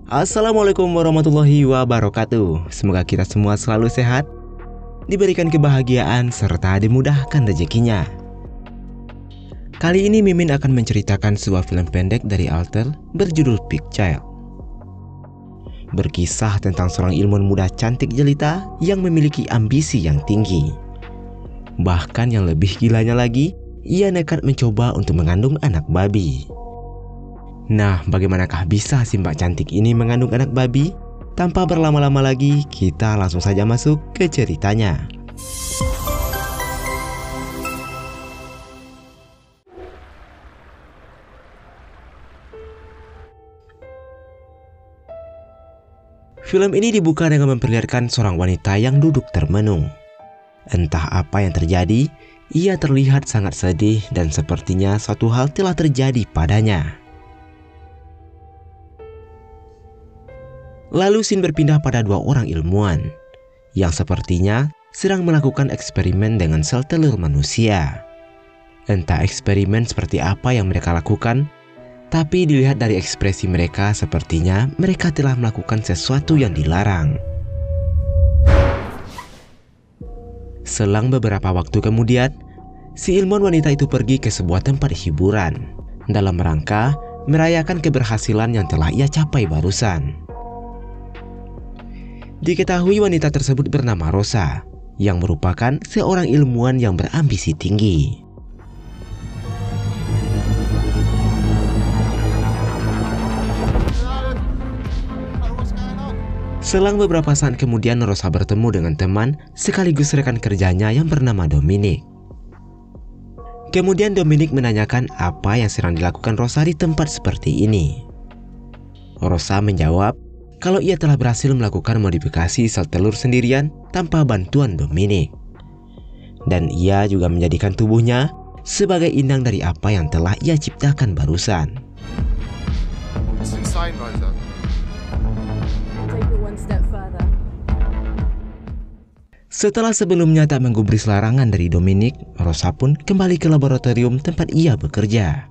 Assalamualaikum warahmatullahi wabarakatuh. Semoga kita semua selalu sehat, diberikan kebahagiaan, serta dimudahkan rezekinya. Kali ini Mimin akan menceritakan sebuah film pendek dari Alter berjudul Peak Child. Berkisah tentang seorang ilmuwan muda cantik jelita yang memiliki ambisi yang tinggi. Bahkan yang lebih gilanya lagi, ia nekat mencoba untuk mengandung anak babi. Nah, bagaimanakah bisa si mbak cantik ini mengandung anak babi? Tanpa berlama-lama lagi, kita langsung saja masuk ke ceritanya. Film ini dibuka dengan memperlihatkan seorang wanita yang duduk termenung. Entah apa yang terjadi, ia terlihat sangat sedih dan sepertinya suatu hal telah terjadi padanya. Lalu scene berpindah pada dua orang ilmuwan yang sepertinya sedang melakukan eksperimen dengan sel telur manusia. Entah eksperimen seperti apa yang mereka lakukan, tapi dilihat dari ekspresi mereka sepertinya mereka telah melakukan sesuatu yang dilarang. Selang beberapa waktu kemudian, si ilmuwan wanita itu pergi ke sebuah tempat hiburan dalam rangka merayakan keberhasilan yang telah ia capai barusan. Diketahui wanita tersebut bernama Rosa, yang merupakan seorang ilmuwan yang berambisi tinggi. Selang beberapa saat kemudian Rosa bertemu dengan teman sekaligus rekan kerjanya yang bernama Dominic. Kemudian Dominic menanyakan apa yang sedang dilakukan Rosa di tempat seperti ini. Rosa menjawab kalau ia telah berhasil melakukan modifikasi sel telur sendirian tanpa bantuan Dominic. Dan ia juga menjadikan tubuhnya sebagai inang dari apa yang telah ia ciptakan barusan. Setelah sebelumnya tak menggubris larangan dari Dominic, Rosa pun kembali ke laboratorium tempat ia bekerja.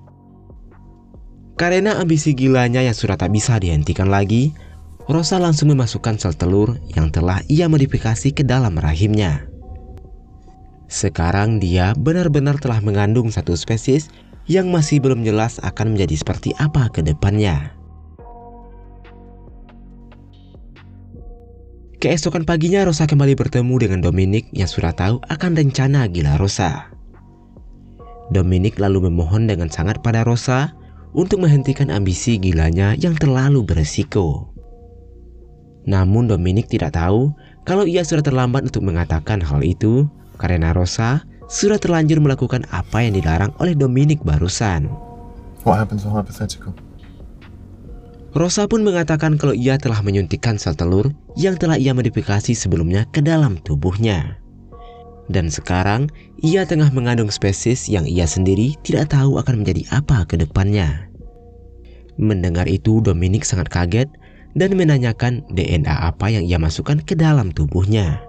Karena ambisi gilanya yang sudah tak bisa dihentikan lagi, Rosa langsung memasukkan sel telur yang telah ia modifikasi ke dalam rahimnya. Sekarang dia benar-benar telah mengandung satu spesies yang masih belum jelas akan menjadi seperti apa ke depannya. Keesokan paginya Rosa kembali bertemu dengan Dominic yang sudah tahu akan rencana gila Rosa. Dominic lalu memohon dengan sangat pada Rosa untuk menghentikan ambisi gilanya yang terlalu beresiko. Namun Dominic tidak tahu kalau ia sudah terlambat untuk mengatakan hal itu karena Rosa sudah terlanjur melakukan apa yang dilarang oleh Dominic barusan. What happens to hypothetical? Rosa pun mengatakan kalau ia telah menyuntikkan sel telur yang telah ia modifikasi sebelumnya ke dalam tubuhnya. Dan sekarang ia tengah mengandung spesies yang ia sendiri tidak tahu akan menjadi apa ke depannya. Mendengar itu Dominic sangat kaget dan menanyakan DNA apa yang ia masukkan ke dalam tubuhnya.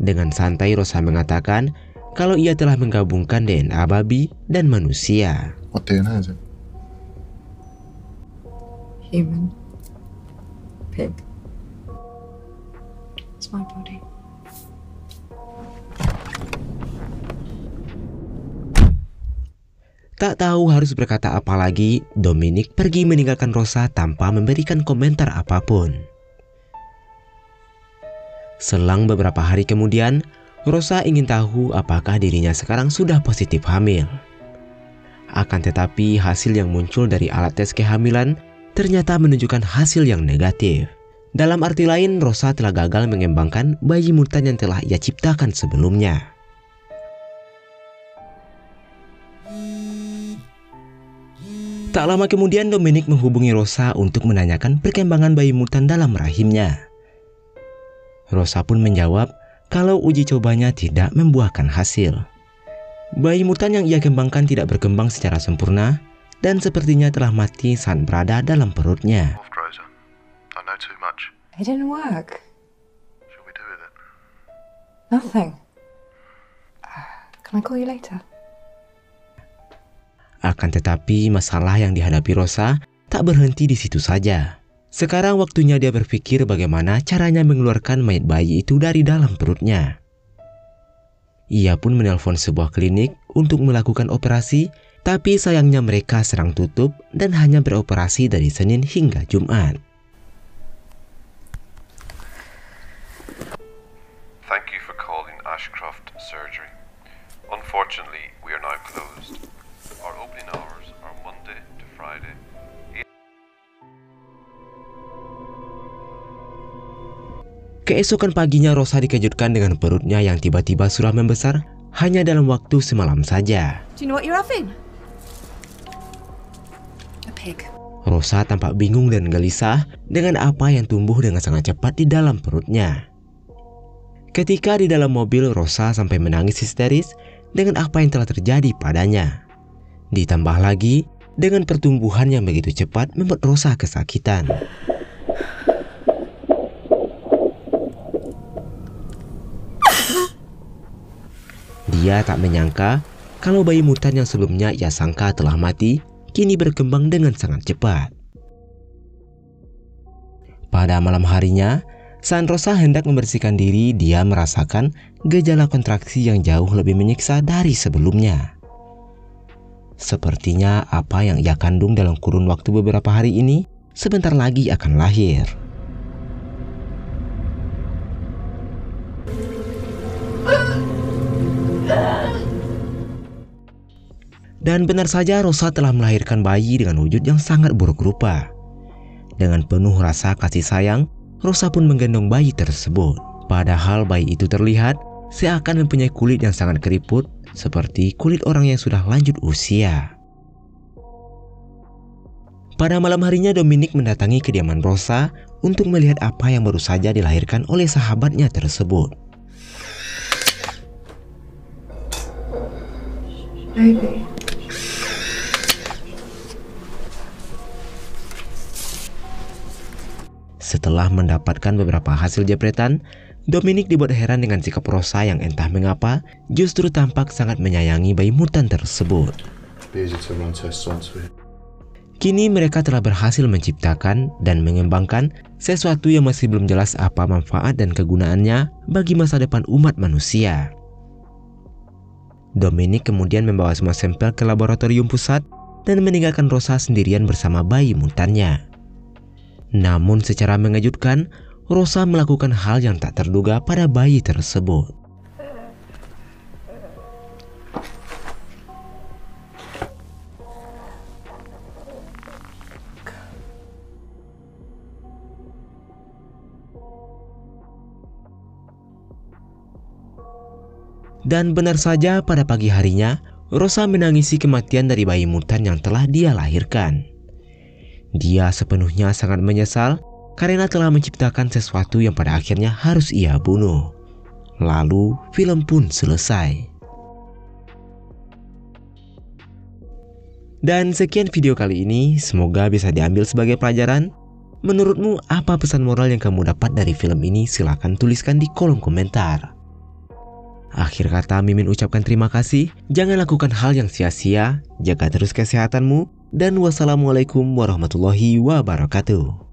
Dengan santai Rosa mengatakan kalau ia telah menggabungkan DNA babi dan manusia. What DNA is it? Human. Pig. It's my body. Tak tahu harus berkata apa lagi, Dominic pergi meninggalkan Rosa tanpa memberikan komentar apapun. Selang beberapa hari kemudian, Rosa ingin tahu apakah dirinya sekarang sudah positif hamil. Akan tetapi hasil yang muncul dari alat tes kehamilan ternyata menunjukkan hasil yang negatif. Dalam arti lain, Rosa telah gagal mengembangkan bayi mutan yang telah ia ciptakan sebelumnya. Tak lama kemudian Dominic menghubungi Rosa untuk menanyakan perkembangan bayi mutan dalam rahimnya. Rosa pun menjawab kalau uji cobanya tidak membuahkan hasil. Bayi mutan yang ia kembangkan tidak berkembang secara sempurna dan sepertinya telah mati saat berada dalam perutnya. It didn't work. Shall we do with it? Nothing. Can I call you later? Akan tetapi masalah yang dihadapi Rosa tak berhenti di situ saja. Sekarang waktunya dia berpikir bagaimana caranya mengeluarkan mayat bayi itu dari dalam perutnya. Ia pun menelpon sebuah klinik untuk melakukan operasi, tapi sayangnya mereka sedang tutup dan hanya beroperasi dari Senin hingga Jumat. Thank you for calling Ashcroft Surgery. Unfortunately, we are now closed. Our opening hours are Monday to Friday. Keesokan paginya Rosa dikejutkan dengan perutnya yang tiba-tiba sudah membesar hanya dalam waktu semalam saja. Do you know what you're having? A pig. Rosa tampak bingung dan gelisah dengan apa yang tumbuh dengan sangat cepat di dalam perutnya. Ketika di dalam mobil, Rosa sampai menangis histeris dengan apa yang telah terjadi padanya. Ditambah lagi dengan pertumbuhan yang begitu cepat membuat Rosa kesakitan. Dia tak menyangka kalau bayi mutan yang sebelumnya ia sangka telah mati, kini berkembang dengan sangat cepat. Pada malam harinya, saat Rosa hendak membersihkan diri, dia merasakan gejala kontraksi yang jauh lebih menyiksa dari sebelumnya. Sepertinya apa yang ia kandung dalam kurun waktu beberapa hari ini sebentar lagi akan lahir. Dan benar saja Rosa telah melahirkan bayi dengan wujud yang sangat buruk rupa. Dengan penuh rasa kasih sayang, Rosa pun menggendong bayi tersebut. Padahal bayi itu terlihat seakan mempunyai kulit yang sangat keriput, seperti kulit orang yang sudah lanjut usia. Pada malam harinya Dominic mendatangi kediaman Rosa untuk melihat apa yang baru saja dilahirkan oleh sahabatnya tersebut. Baby. Setelah mendapatkan beberapa hasil jepretan, Dominic dibuat heran dengan sikap Rosa yang entah mengapa justru tampak sangat menyayangi bayi mutan tersebut. Kini mereka telah berhasil menciptakan dan mengembangkan sesuatu yang masih belum jelas apa manfaat dan kegunaannya bagi masa depan umat manusia. Dominic kemudian membawa semua sampel ke laboratorium pusat dan meninggalkan Rosa sendirian bersama bayi mutannya. Namun secara mengejutkan, Rosa melakukan hal yang tak terduga pada bayi tersebut. Dan benar saja pada pagi harinya, Rosa menangisi kematian dari bayi mutan yang telah dia lahirkan. Dia sepenuhnya sangat menyesal karena telah menciptakan sesuatu yang pada akhirnya harus ia bunuh. Lalu film pun selesai. Dan sekian video kali ini, semoga bisa diambil sebagai pelajaran. Menurutmu apa pesan moral yang kamu dapat dari film ini? Silahkan tuliskan di kolom komentar. Akhir kata, Mimin ucapkan terima kasih. Jangan lakukan hal yang sia-sia, jaga terus kesehatanmu, dan wassalamualaikum warahmatullahi wabarakatuh.